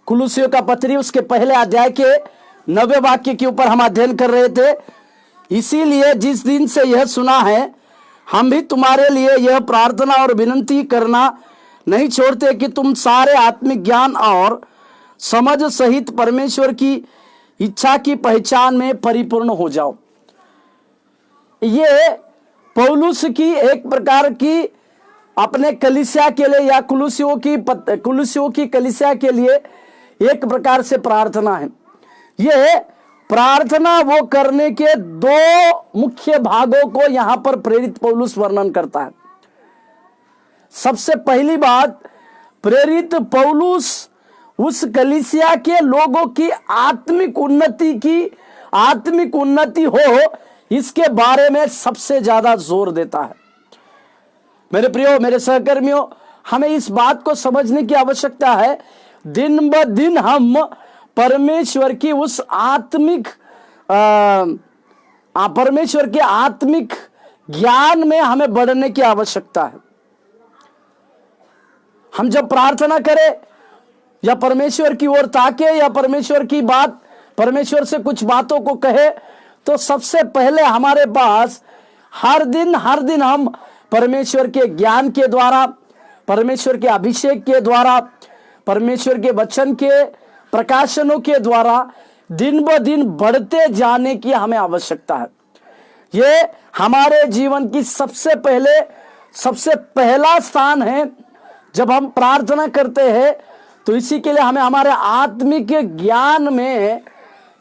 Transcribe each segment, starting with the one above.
कुलुसियों का पत्री उसके पहले अध्याय के 90 वाक्य के ऊपर हम अध्ययन कर रहे थे। इसीलिए जिस दिन से यह सुना है हम भी तुम्हारे लिए यह प्रार्थना और विनती करना नहीं छोड़ते कि तुम सारे आत्मिक ज्ञान और समझ सहित परमेश्वर की इच्छा की पहचान में परिपूर्ण हो जाओ। ये पौलुस की एक प्रकार की अपने कलीसिया के लिए या कुलुसियों की कलीसिया के लिए एक प्रकार से प्रार्थना है। ये प्रार्थना वो करने के दो मुख्य भागों को यहां पर प्रेरित पौलुस वर्णन करता है। सबसे पहली बात, प्रेरित पौलुस उस कलीसिया के लोगों की आत्मिक उन्नति हो इसके बारे में सबसे ज्यादा जोर देता है। मेरे प्रियो, मेरे सहकर्मियों, हमें इस बात को समझने की आवश्यकता है, दिन ब दिन हम परमेश्वर की उस परमेश्वर के आत्मिक ज्ञान में हमें बढ़ने की आवश्यकता है। हम जब प्रार्थना करें या परमेश्वर की ओर ताके या परमेश्वर से कुछ बातों को कहे, तो सबसे पहले हमारे पास हर दिन हम परमेश्वर के ज्ञान के द्वारा, परमेश्वर के अभिषेक के द्वारा, परमेश्वर के वचन के प्रकाशनों के द्वारा दिन ब दिन बढ़ते जाने की हमें आवश्यकता है। ये हमारे जीवन की सबसे पहला स्थान है। जब हम प्रार्थना करते हैं तो इसी के लिए हमें हमारे आत्मिक ज्ञान में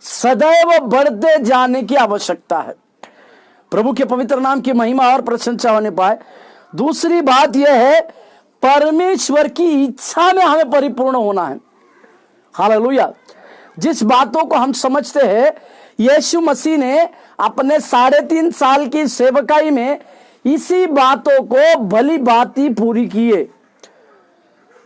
सदैव बढ़ते जाने की आवश्यकता है। प्रभु के पवित्र नाम की महिमा और प्रशंसा होने पाए। दूसरी बात यह है, परमेश्वर की इच्छा में हमें परिपूर्ण होना है। हालेलुया। जिस बातों को हम समझते हैं, यीशु मसीह ने अपने 3.5 साल की सेवकाई में इसी बातों को भली भांति पूरी किए।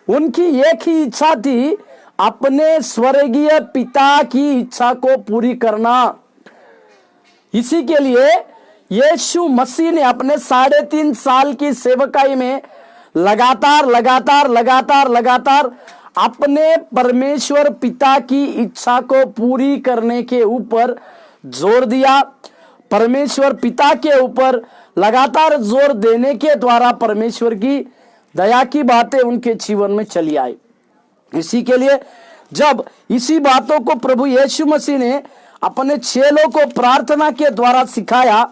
उनकी एक ही इच्छा थी, अपने स्वर्गीय पिता की इच्छा को पूरी करना। इसी के लिए यीशु मसीह ने अपने 3.5 साल की सेवकाई में लगातार अपने परमेश्वर पिता की इच्छा को पूरी करने के ऊपर जोर दिया। परमेश्वर पिता के ऊपर लगातार जोर देने के द्वारा परमेश्वर की दया की बातें उनके जीवन में चली आई। इसी के लिए जब इसी बातों को प्रभु यीशु मसीह ने अपने चेलों को प्रार्थना के द्वारा सिखाया,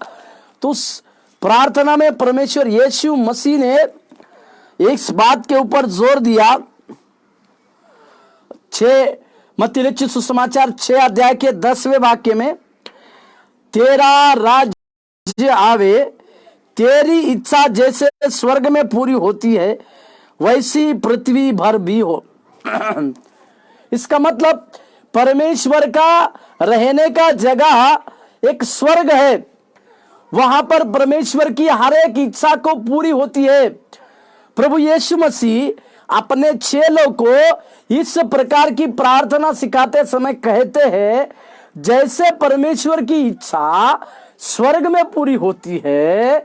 तो उस प्रार्थना में परमेश्वर यीशु मसीह ने इस बात के ऊपर जोर दिया। मत्ती लिखित सुसमाचार 6 अध्याय के 10वें वाक्य में, तेरा राज्य आवे, तेरी इच्छा जैसे स्वर्ग में पूरी होती है वैसी पृथ्वी भर भी हो। इसका मतलब परमेश्वर का रहने का जगह एक स्वर्ग है। वहां पर परमेश्वर की हर एक इच्छा को पूरी होती है। प्रभु यीशु मसीह अपने चेलों को इस प्रकार की प्रार्थना सिखाते समय कहते हैं, जैसे परमेश्वर की इच्छा स्वर्ग में पूरी होती है,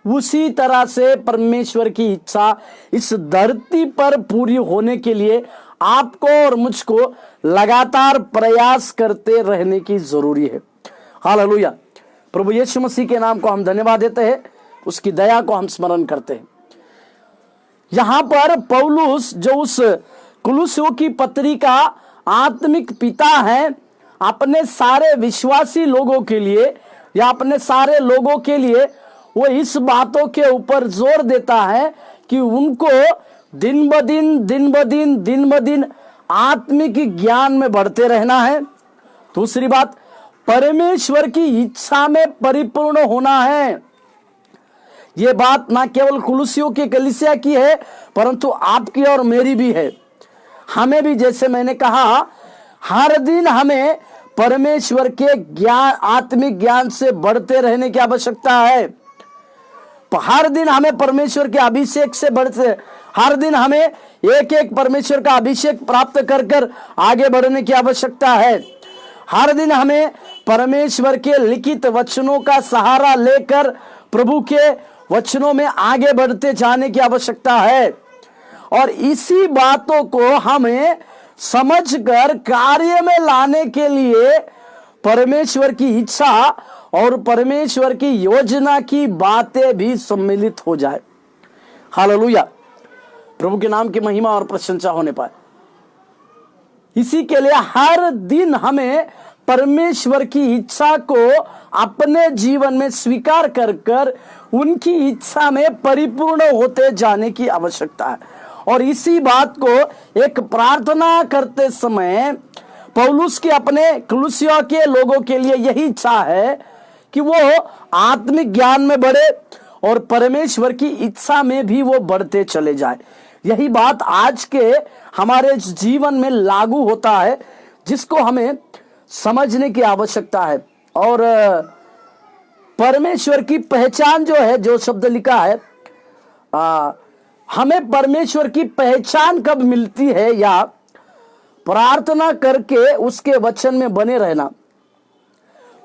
उसी तरह से परमेश्वर की इच्छा इस धरती पर पूरी होने के लिए आपको और मुझको लगातार प्रयास करते रहने की जरूरी है। हालेलुया। प्रभु यीशु मसीह के नाम को हम धन्यवाद देते हैं, उसकी दया को हम स्मरण करते हैं। यहां पर पौलुस, जो उस कुलुसियों की पत्री का आत्मिक पिता है, अपने सारे विश्वासी लोगों के लिए या अपने सारे लोगों के लिए वो इस बातों के ऊपर जोर देता है कि उनको दिन ब दिन आत्मिक ज्ञान में बढ़ते रहना है। दूसरी बात, परमेश्वर की इच्छा में परिपूर्ण होना है। ये बात ना केवल कुलुसियों की कलीसिया की है, परंतु आपकी और मेरी भी है। हमें भी, जैसे मैंने कहा, हर दिन हमें परमेश्वर के ज्ञान, आत्मिक ज्ञान से बढ़ते रहने की आवश्यकता है। हर दिन हमें परमेश्वर के अभिषेक से बढ़ते, हर दिन हमें एक परमेश्वर का अभिषेक प्राप्त कर आगे बढ़ने की आवश्यकता है। हर दिन हमें परमेश्वर के लिखित वचनों का सहारा लेकर प्रभु के वचनों में आगे बढ़ते जाने की आवश्यकता है। और इसी बातों को हमें समझकर कार्य में लाने के लिए परमेश्वर की इच्छा और परमेश्वर की योजना की बातें भी सम्मिलित हो जाए। हालेलुया, प्रभु के नाम की महिमा और प्रशंसा होने पाए। इसी के लिए हर दिन हमें परमेश्वर की इच्छा को अपने जीवन में स्वीकार कर कर उनकी इच्छा में परिपूर्ण होते जाने की आवश्यकता है। और इसी बात को एक प्रार्थना करते समय पौलुस के अपने कुलुस्सियों के लोगों के लिए यही इच्छा है कि वो आत्मिक ज्ञान में बढ़े और परमेश्वर की इच्छा में भी वो बढ़ते चले जाए। यही बात आज के हमारे जीवन में लागू होता है, जिसको हमें समझने की आवश्यकता है। और परमेश्वर की पहचान जो है, जो शब्द लिखा है, हमें परमेश्वर की पहचान कब मिलती है, या प्रार्थना करके उसके वचन में बने रहना।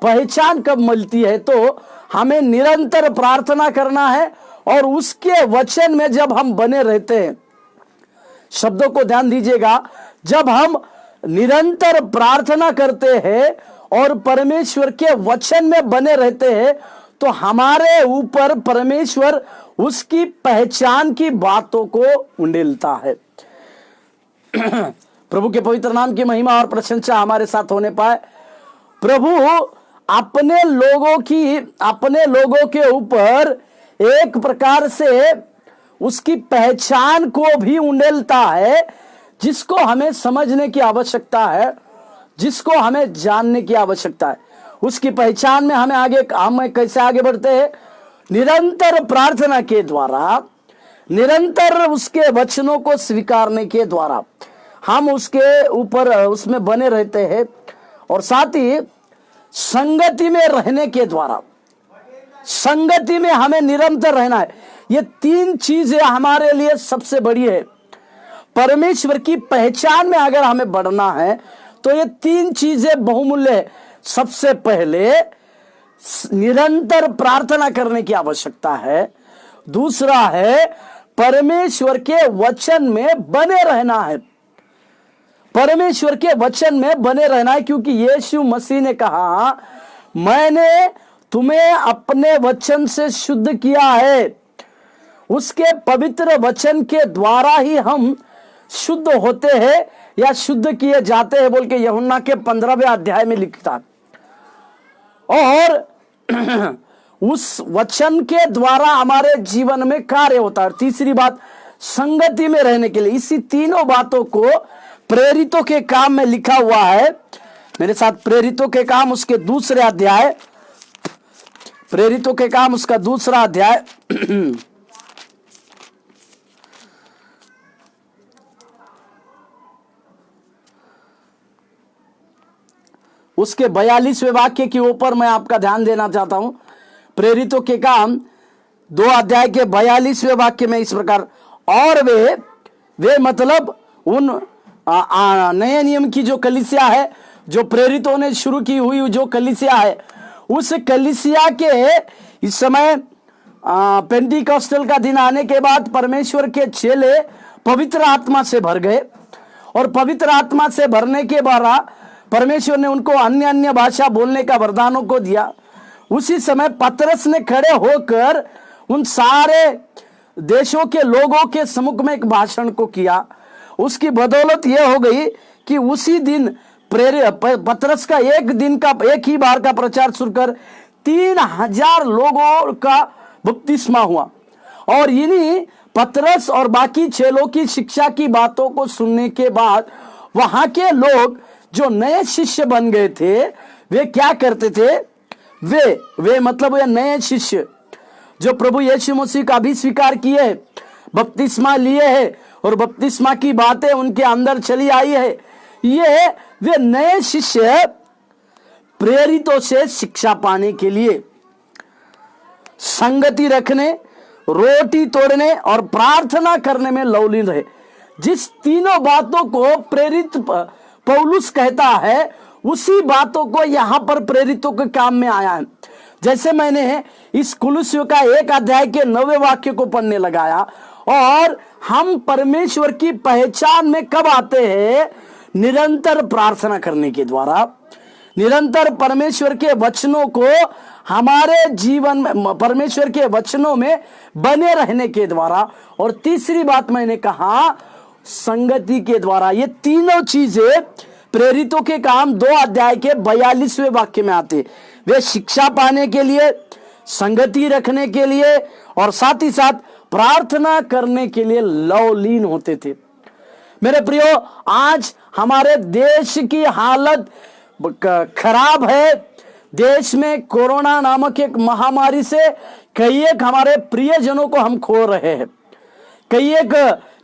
पहचान कब मिलती है? तो हमें निरंतर प्रार्थना करना है और उसके वचन में जब हम बने रहते हैं, शब्दों को ध्यान दीजिएगा, जब हम निरंतर प्रार्थना करते हैं और परमेश्वर के वचन में बने रहते हैं, तो हमारे ऊपर परमेश्वर उसकी पहचान की बातों को उंडेलता है। प्रभु के पवित्र नाम की महिमा और प्रशंसा हमारे साथ होने पाए। प्रभु अपने लोगों के ऊपर एक प्रकार से उसकी पहचान को भी उंडेलता है, जिसको हमें समझने की आवश्यकता है, जिसको हमें जानने की आवश्यकता है। उसकी पहचान में हम कैसे आगे बढ़ते हैं? निरंतर प्रार्थना के द्वारा, निरंतर उसके वचनों को स्वीकारने के द्वारा हम उसके ऊपर उसमें बने रहते हैं, और साथ ही संगति में रहने के द्वारा, संगति में हमें निरंतर रहना है। ये तीन चीजें हमारे लिए सबसे बड़ी है। परमेश्वर की पहचान में अगर हमें बढ़ना है तो ये तीन चीजें बहुमूल्य है। सबसे पहले निरंतर प्रार्थना करने की आवश्यकता है। दूसरा है परमेश्वर के वचन में बने रहना है। परमेश्वर के वचन में बने रहना है, क्योंकि यीशु मसीह ने कहा, मैंने तुम्हें अपने वचन से शुद्ध किया है। उसके पवित्र वचन के द्वारा ही हम शुद्ध होते हैं या शुद्ध किए जाते हैं, बोल के यूहन्ना के 15वें अध्याय में लिखता। और उस वचन के द्वारा हमारे जीवन में कार्य होता है। तीसरी बात, संगति में रहने के लिए। इसी तीनों बातों को प्रेरितों के काम में लिखा हुआ है। मेरे साथ प्रेरितों के काम उसके दूसरे अध्याय, प्रेरितों के काम उसका दूसरा अध्याय उसके 42वें वाक्य के ऊपर मैं आपका ध्यान देना चाहता हूं। प्रेरितों के काम 2 अध्याय के 42वें वाक्य में इस प्रकार, और वे मतलब उन नए नियम की जो कलीसिया है, जो प्रेरितों ने शुरू की हुई जो कलीसिया है, उस कलीसिया के इस समय पेंटिकॉस्टल का दिन आने के बाद परमेश्वर के चेले पवित्र आत्मा से भर गए, और पवित्र आत्मा से भरने के द्वारा परमेश्वर ने उनको अन्य अन्य भाषा बोलने का वरदानों को दिया। उसी समय पतरस ने खड़े होकर उन सारे देशों के लोगों के सम्मुख में एक भाषण को किया। उसकी बदौलत यह हो गई कि उसी दिन पतरस का एक ही बार का प्रचार सुनकर 3000 लोगों का बपतिस्मा हुआ। और इन्हीं पतरस और बाकी चेलों की शिक्षा की बातों को सुनने के बाद वहां के लोग जो नए शिष्य बन गए थे, वे क्या करते थे? वे मतलब वे नए शिष्य जो प्रभु यीशु मसीह का भी स्वीकार किए, बपतिस्मा लिए है और बपतिस्मा की बातें उनके अंदर चली आई है, ये वे नए शिष्य प्रेरितों से शिक्षा पाने के लिए संगति रखने, रोटी तोड़ने और प्रार्थना करने में लवलीन रहे। जिस तीनों बातों को प्रेरित पौलुस कहता है, उसी बातों को यहां पर प्रेरितों के काम में आया है। जैसे मैंने इस कुलुस्सियों का 1 अध्याय के 9वें वाक्य को पढ़ने लगाया, और हम परमेश्वर की पहचान में कब आते हैं? निरंतर प्रार्थना करने के द्वारा, निरंतर परमेश्वर के वचनों को हमारे जीवन में, परमेश्वर के वचनों में बने रहने के द्वारा, और तीसरी बात मैंने कहा संगति के द्वारा। ये तीनों चीजें प्रेरितों के काम 2 अध्याय के 42वें वाक्य में आते। वे शिक्षा पाने के लिए, संगति रखने के लिए और साथ ही साथ प्रार्थना करने के लिए लवलीन होते थे। मेरे प्रियो, आज हमारे देश की हालत खराब है। देश में कोरोना नामक एक महामारी से कई एक हमारे प्रियजनों को हम खो रहे हैं। कई एक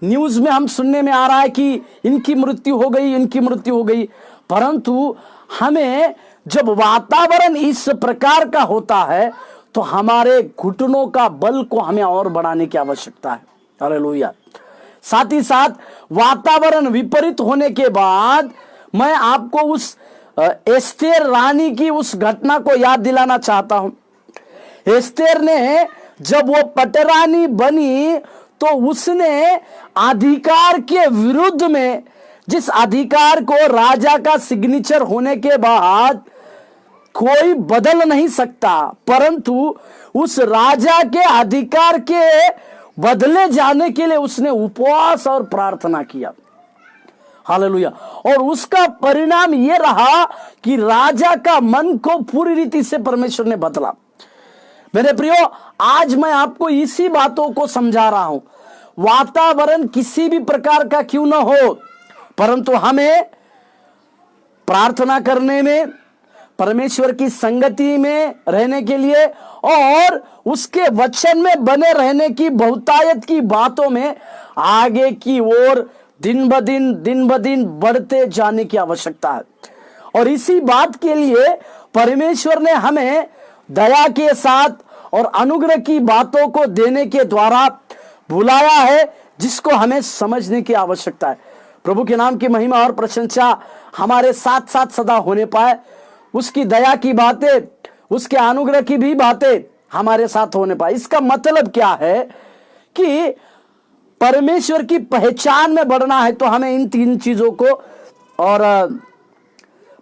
न्यूज में हम सुनने में आ रहा है कि इनकी मृत्यु हो गई, इनकी मृत्यु हो गई। परंतु हमें जब वातावरण इस प्रकार का होता है तो हमारे घुटनों का बल को हमें और बढ़ाने की आवश्यकता है। हालेलुया। साथ ही साथ वातावरण विपरीत होने के बाद मैं आपको उस एस्तेर रानी की उस घटना को याद दिलाना चाहता हूं। एस्तेर ने जब वो पटरानी बनी तो उसने अधिकार के विरुद्ध में, जिस अधिकार को राजा का सिग्नेचर होने के बाद कोई बदल नहीं सकता, परंतु उस राजा के अधिकार के बदले जाने के लिए उसने उपवास और प्रार्थना किया। हालेलुया। और उसका परिणाम यह रहा कि राजा का मन को पूरी रीति से परमेश्वर ने बदला। मेरे प्रियो, आज मैं आपको इसी बातों को समझा रहा हूं। वातावरण किसी भी प्रकार का क्यों ना हो, परंतु हमें प्रार्थना करने में, परमेश्वर की संगति में रहने के लिए और उसके वचन में बने रहने की बहुतायत की बातों में आगे की ओर दिन ब दिन बढ़ते जाने की आवश्यकता है। और इसी बात के लिए परमेश्वर ने हमें दया के साथ और अनुग्रह की बातों को देने के द्वारा बुलाया है, जिसको हमें समझने की आवश्यकता है। प्रभु के नाम की महिमा और प्रशंसा हमारे साथ साथ सदा होने पाए। उसकी दया की बातें, उसके अनुग्रह की भी बातें हमारे साथ होने पाए। इसका मतलब क्या है कि परमेश्वर की पहचान में बढ़ना है तो हमें इन 3 चीजों को, और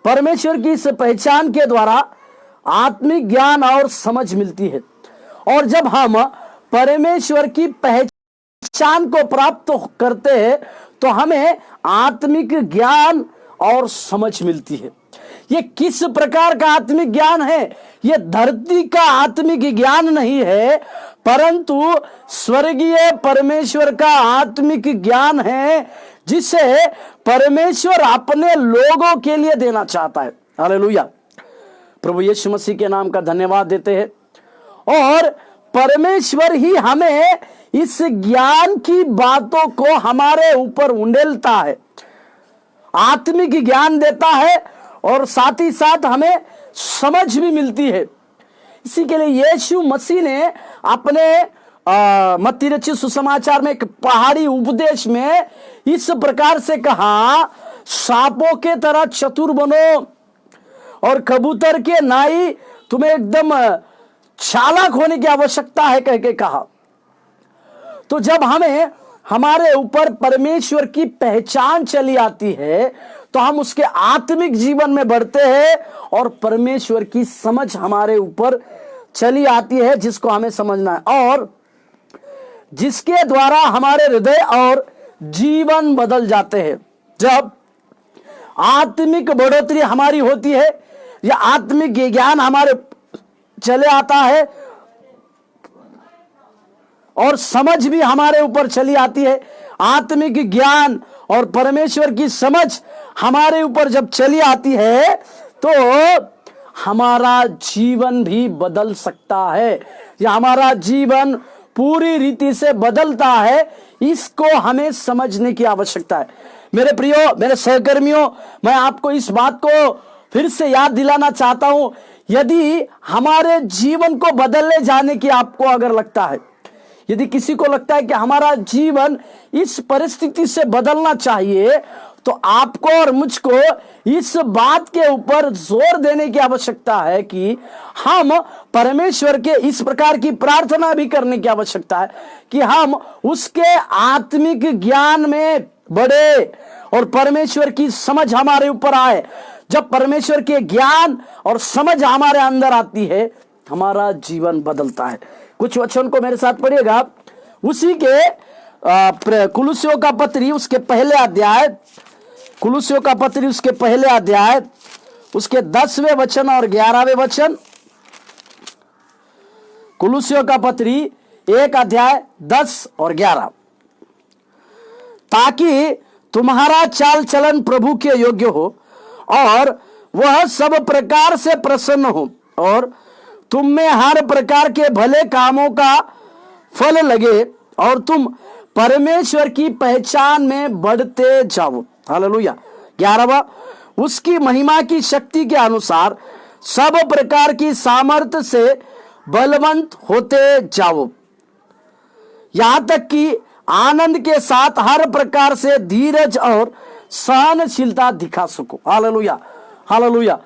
परमेश्वर की इस पहचान के द्वारा आत्मिक ज्ञान और समझ मिलती है। और जब हम परमेश्वर की पहचान को प्राप्त करते हैं तो हमें आत्मिक ज्ञान और समझ मिलती है। ये किस प्रकार का आत्मिक ज्ञान है? ये धरती का आत्मिक ज्ञान नहीं है, परंतु स्वर्गीय परमेश्वर का आत्मिक ज्ञान है, जिसे परमेश्वर अपने लोगों के लिए देना चाहता है। हालेलुया। प्रभु यीशु मसीह के नाम का धन्यवाद देते हैं। और परमेश्वर ही हमें इस ज्ञान की बातों को हमारे ऊपर उंडेलता है, आत्मिक ज्ञान देता है और साथ ही साथ हमें समझ भी मिलती है। इसी के लिए यीशु मसीह ने अपने मत्ती रचित सुसमाचार में एक पहाड़ी उपदेश में इस प्रकार से कहा, सांपों के तरह चतुर बनो और कबूतर के नाई तुम्हें एकदम चालाक होने की आवश्यकता है कह के कहा। तो जब हमें हमारे ऊपर परमेश्वर की पहचान चली आती है तो हम उसके आत्मिक जीवन में बढ़ते हैं और परमेश्वर की समझ हमारे ऊपर चली आती है, जिसको हमें समझना है और जिसके द्वारा हमारे हृदय और जीवन बदल जाते हैं। जब आत्मिक बढ़ोतरी हमारी होती है या आत्मिक ज्ञान हमारे चले आता है और समझ भी हमारे ऊपर चली आती है, आत्मिक ज्ञान और परमेश्वर की समझ हमारे ऊपर जब चली आती है तो हमारा जीवन भी बदल सकता है या हमारा जीवन पूरी रीति से बदलता है। इसको हमें समझने की आवश्यकता है। मेरे प्रियो, मेरे सहकर्मियों, मैं आपको इस बात को फिर से याद दिलाना चाहता हूं। यदि हमारे जीवन को बदलने जाने की आपको अगर लगता है, यदि किसी को लगता है कि हमारा जीवन इस परिस्थिति से बदलना चाहिए, तो आपको और मुझको इस बात के ऊपर जोर देने की आवश्यकता है कि हम परमेश्वर के इस प्रकार की प्रार्थना भी करने की आवश्यकता है कि हम उसके आत्मिक ज्ञान में बढ़े और परमेश्वर की समझ हमारे ऊपर आए, जब परमेश्वर के ज्ञान और समझ हमारे अंदर आती है, हमारा जीवन बदलता है। कुछ वचन को मेरे साथ पढ़िएगा, उसी के कुलुस्सियों का पत्री उसके पहले अध्याय, कुलुस्सियों का पत्री उसके पहले अध्याय उसके 10वें वचन और 11वें वचन। कुलुस्सियों का पत्री 1 अध्याय 10 और 11। ताकि तुम्हारा चाल चलन प्रभु के योग्य हो और वह सब प्रकार से प्रसन्न हो और तुम में हर प्रकार के भले कामों का फल लगे और तुम परमेश्वर की पहचान में बढ़ते जाओ। हालेलुया। 11वां, उसकी महिमा की शक्ति के अनुसार सब प्रकार की सामर्थ्य से बलवंत होते जाओ, यहां तक कि आनंद के साथ हर प्रकार से धीरज और सहनशीलता दिखा सको। Hallelujah, hallelujah.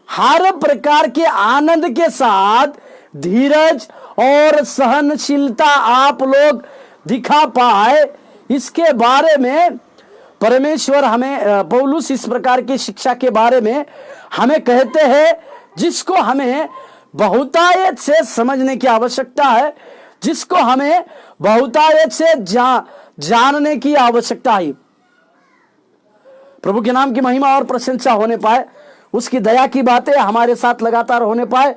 हर प्रकार के आनंद के साथ धीरज और सहनशीलता आप लोग दिखा पाए, इसके बारे में परमेश्वर हमें, पौलुस इस प्रकार की शिक्षा के बारे में हमें कहते हैं, जिसको हमें बहुतायत से समझने की आवश्यकता है, जिसको हमें बहुतायत से जानने की आवश्यकता है। प्रभु के नाम की महिमा और प्रशंसा होने पाए, उसकी दया की बातें हमारे साथ लगातार होने पाए,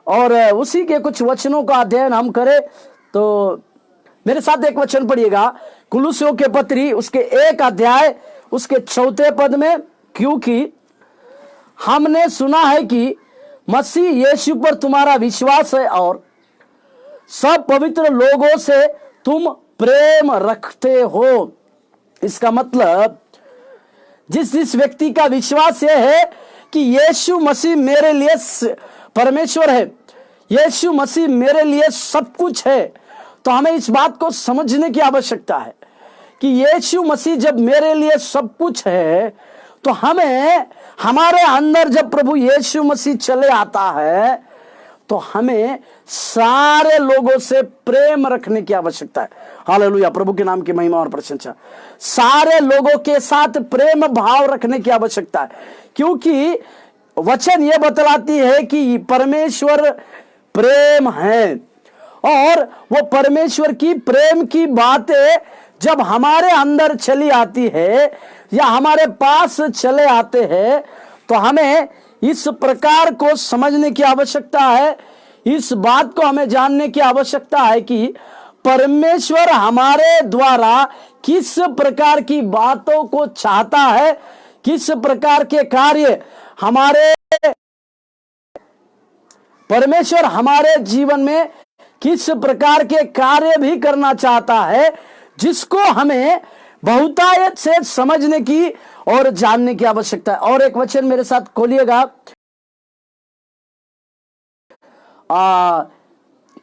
और उसी के कुछ वचनों का अध्ययन हम करें। तो मेरे साथ एक वचन पढ़िएगा, कुलुस्सियों के पत्री उसके 1 अध्याय उसके 4 पद में। क्योंकि हमने सुना है कि मसीह यीशु पर तुम्हारा विश्वास है और सब पवित्र लोगों से तुम प्रेम रखते हो। इसका मतलब जिस व्यक्ति का विश्वास यह है कि यीशु मसीह मेरे लिए परमेश्वर है, यीशु मसीह मेरे लिए सब कुछ है, तो हमें इस बात को समझने की आवश्यकता है कि यीशु मसीह जब मेरे लिए सब कुछ है, तो हमें हमारे अंदर जब प्रभु यीशु मसीह चले आता है, तो हमें सारे लोगों से प्रेम रखने की आवश्यकता है। हालेलुया, प्रभु के नाम की महिमा और प्रशंसा। सारे लोगों के साथ प्रेम भाव रखने की आवश्यकता है, क्योंकि वचन यह बतलाती है कि परमेश्वर प्रेम है, और वो परमेश्वर की प्रेम की बातें जब हमारे अंदर चली आती है या हमारे पास चले आते हैं, तो हमें इस प्रकार को समझने की आवश्यकता है, इस बात को हमें जानने की आवश्यकता है कि परमेश्वर हमारे द्वारा किस प्रकार की बातों को चाहता है, किस प्रकार के कार्य परमेश्वर हमारे जीवन में किस प्रकार के कार्य भी करना चाहता है, जिसको हमें बहुतायत से समझने की और जानने की आवश्यकता है। और एक वचन मेरे साथ खोलिएगा,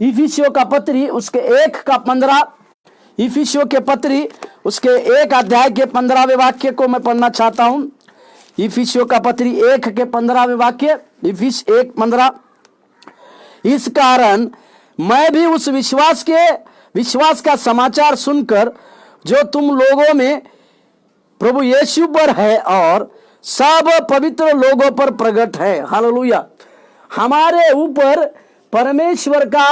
इफिसियों का पत्री उसके 1 का 15। इफिसियों के पत्री उसके 1 अध्याय के 15वें वाक्य को मैं पढ़ना चाहता हूं। इफिसियों का पत्री 1 के 15वें वाक्य, इफिस 1:15। इस कारण मैं भी उस विश्वास का समाचार सुनकर जो तुम लोगों में प्रभु यीशु पर है और सब पवित्र लोगों पर प्रकट है। हालेलुया। हमारे ऊपर परमेश्वर का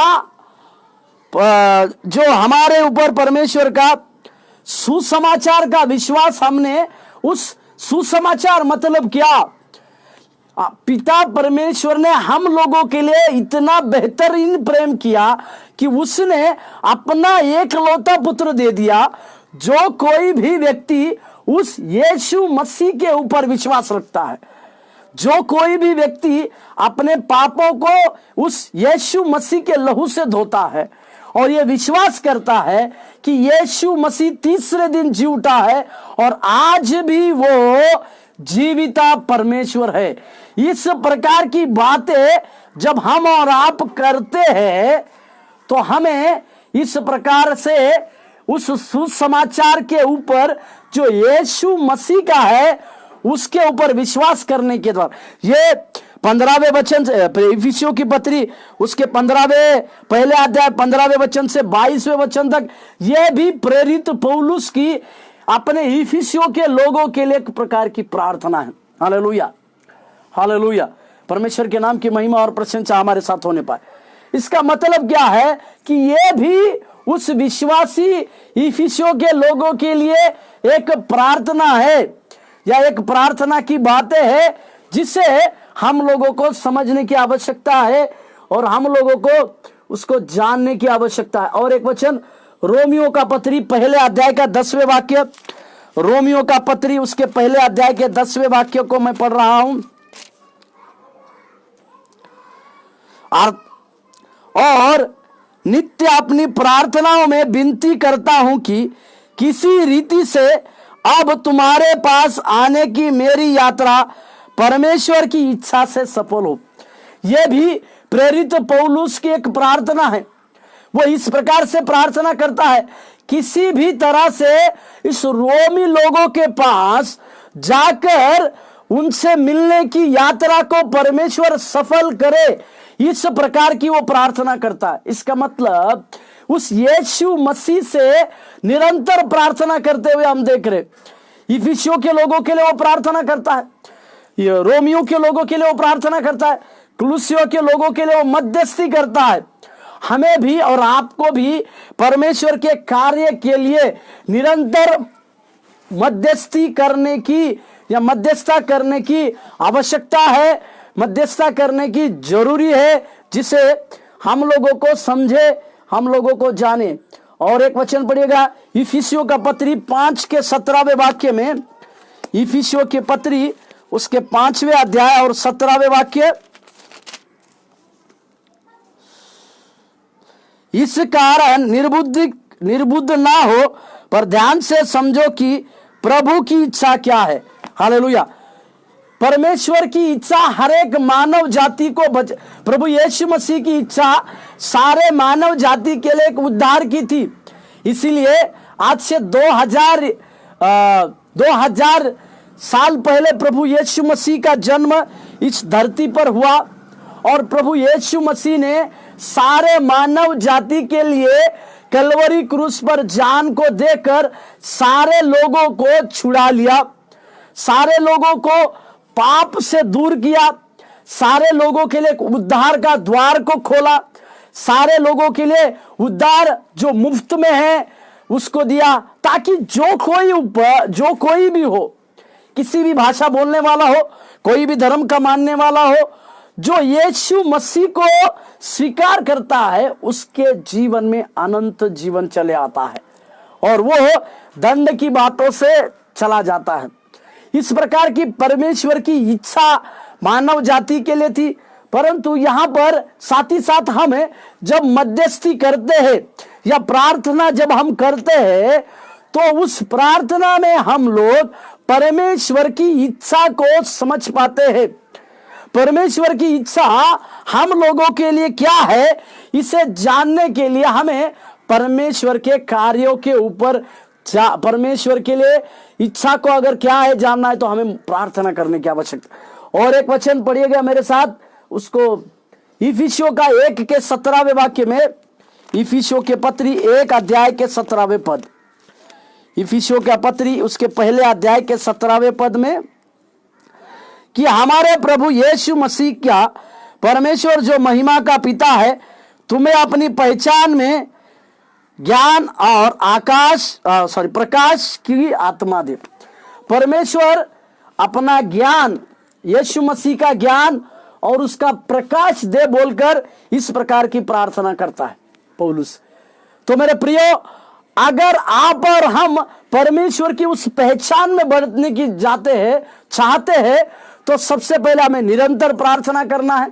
हमारे ऊपर परमेश्वर का सुसमाचार का विश्वास, हमने उस सुसमाचार मतलब क्या, पिता परमेश्वर ने हम लोगों के लिए इतना बेहतरीन प्रेम किया कि उसने अपना एकलौता पुत्र दे दिया, जो कोई भी व्यक्ति उस यीशु मसीह के ऊपर विश्वास रखता है, जो कोई भी व्यक्ति अपने पापों को उस यीशु मसीह के लहू से धोता है और यह विश्वास करता है कि यीशु मसीह तीसरे दिन जी उठा है और आज भी वो जीविता परमेश्वर है, इस प्रकार की बातें जब हम और आप करते हैं, तो हमें इस प्रकार से उस सुसमाचार के ऊपर जो यीशु मसीह का है उसके ऊपर विश्वास करने के द्वारा, ये 15वें वचन से इफिसियों की पत्री उसके 15वें पहले अध्याय 15वें वचन से 22वें वचन तक, यह भी प्रेरित पौलुस की अपने इफिसियों के लोगों के लिए एक प्रकार की प्रार्थना है। Hallelujah, hallelujah. परमेश्वर के नाम की महिमा और प्रशंसा हमारे साथ होने पाए। इसका मतलब क्या है कि ये भी उस विश्वासी इफिसियों के लोगों के लिए एक प्रार्थना है, या एक प्रार्थना की बातें है जिसे हम लोगों को समझने की आवश्यकता है और हम लोगों को उसको जानने की आवश्यकता है। और एक वचन रोमियो का पत्री पहले अध्याय का 10वें वाक्य, रोमियो का पत्री उसके पहले अध्याय के 10वें वाक्य को मैं पढ़ रहा हूं। और नित्य अपनी प्रार्थनाओं में विनती करता हूं कि किसी रीति से अब तुम्हारे पास आने की मेरी यात्रा परमेश्वर की इच्छा से सफल हो। यह भी प्रेरित पौलुस की एक प्रार्थना है। वो इस प्रकार से प्रार्थना करता है, किसी भी तरह से इस रोमी लोगों के पास जाकर उनसे मिलने की यात्रा को परमेश्वर सफल करे, इस प्रकार की वो प्रार्थना करता है। इसका मतलब उस यीशु मसीह से निरंतर प्रार्थना करते हुए हम देख रहे। इफिसियों के लोगों के लिए वो प्रार्थना करता है, ये रोमियो के लोगों के लिए वो प्रार्थना करता है, कुलुसियों के लोगों के लिए वो मध्यस्थी करता है। हमें भी और आपको भी परमेश्वर के कार्य के लिए निरंतर मध्यस्थी करने की या मध्यस्थता करने की आवश्यकता है, मध्यस्थता करने की जरूरी है, जिसे हम लोगों को समझे, हम लोगों को जाने। और एक वचन पढ़िएगा इफिसियों का पत्री 5 के 17वें वाक्य में, इफिसियों के पत्री उसके 5वें अध्याय और 17वें वाक्य। इस कारण निर्बुद्ध ना हो, पर ध्यान से समझो कि प्रभु की इच्छा क्या है। हालेलुया। परमेश्वर की इच्छा हर एक मानव जाति को प्रभु यीशु मसीह की इच्छा सारे मानव जाति के लिए एक उद्धार की थी। इसीलिए आज से 2000 साल पहले प्रभु यीशु मसीह का जन्म इस धरती पर हुआ और प्रभु यीशु मसीह ने सारे मानव जाति के लिए कलवरी क्रूस पर जान को देकर सारे लोगों को छुड़ा लिया, सारे लोगों को पाप से दूर किया, सारे लोगों के लिए उद्धार का द्वार को खोला, सारे लोगों के लिए उद्धार जो मुफ्त में है उसको दिया, ताकि जो कोई भी हो, किसी भी भाषा बोलने वाला हो, कोई भी धर्म का मानने वाला हो, जो यीशु मसीह को स्वीकार करता है उसके जीवन में अनंत जीवन चले आता है और वो दंड की बातों से चला जाता है। इस प्रकार की परमेश्वर की इच्छा मानव जाति के लिए थी। परंतु यहां पर साथ ही साथ हमें जब मध्यस्थी करते हैं या प्रार्थना जब हम करते हैं तो उस प्रार्थना में हम लोग परमेश्वर की इच्छा को समझ पाते हैं। परमेश्वर की इच्छा हम लोगों के लिए क्या है, इसे जानने के लिए हमें परमेश्वर के कार्यों के ऊपर परमेश्वर के लिए इच्छा को अगर क्या है जानना है तो हमें प्रार्थना करने की आवश्यकता। और एक वचन पढ़िएगा मेरे साथ, उसको इफिसियों का 1 के 17वें वाक्य में, इफिसियों के पत्री 1 अध्याय के 17वें पद, इफिसियों का पत्री उसके पहले अध्याय के 17वें पद में, कि हमारे प्रभु यीशु मसीह का परमेश्वर जो महिमा का पिता है तुम्हें अपनी पहचान में ज्ञान और प्रकाश की आत्मा दे। परमेश्वर अपना ज्ञान, यीशु मसीह का ज्ञान और उसका प्रकाश दे बोलकर इस प्रकार की प्रार्थना करता है पौलुस। तो मेरे प्रियो, अगर आप और हम परमेश्वर की उस पहचान में बढ़ने की चाहते हैं तो सबसे पहले हमें निरंतर प्रार्थना करना है,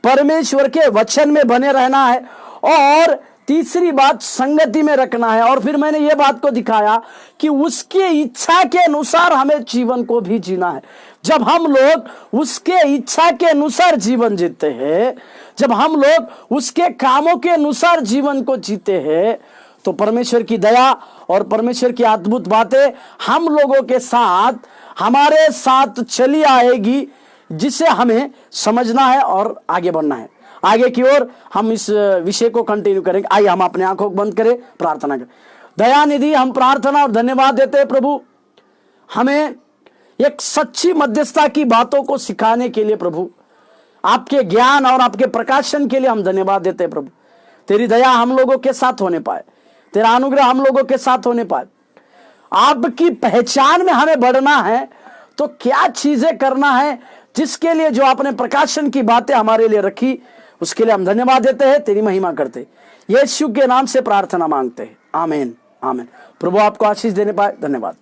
परमेश्वर के वचन में बने रहना है और तीसरी बात संगति में रखना है। और फिर मैंने ये बात को दिखाया कि उसके इच्छा के अनुसार हमें जीवन को भी जीना है। जब हम लोग उसके इच्छा के अनुसार जीवन जीते हैं, जब हम लोग उसके कामों के अनुसार जीवन को जीते हैं तो परमेश्वर की दया और परमेश्वर की अद्भुत बातें हम लोगों के साथ, हमारे साथ चली आएगी, जिसे हमें समझना है और आगे बढ़ना है। आगे की ओर हम इस विषय को कंटिन्यू करेंगे। आइए हम अपने आंखों को बंद करें, प्रार्थना करें। दयानिधि, हम प्रार्थना और धन्यवाद देते हैं प्रभु, हमें एक सच्ची मध्यस्थता की बातों को सिखाने के लिए प्रभु, आपके ज्ञान और आपके प्रकाशन के लिए हम धन्यवाद देते हैं प्रभु। तेरी दया हम लोगों के साथ होने पाए, तेरा अनुग्रह हम लोगों के साथ होने पाए। आपकी पहचान में हमें बढ़ना है तो क्या चीजें करना है, जिसके लिए जो आपने प्रकाशन की बातें हमारे लिए रखी, उसके लिए हम धन्यवाद देते हैं, तेरी महिमा करते हैं। यीशु के नाम से प्रार्थना मांगते हैं, आमीन आमीन। प्रभु आपको आशीष देने पाए। धन्यवाद।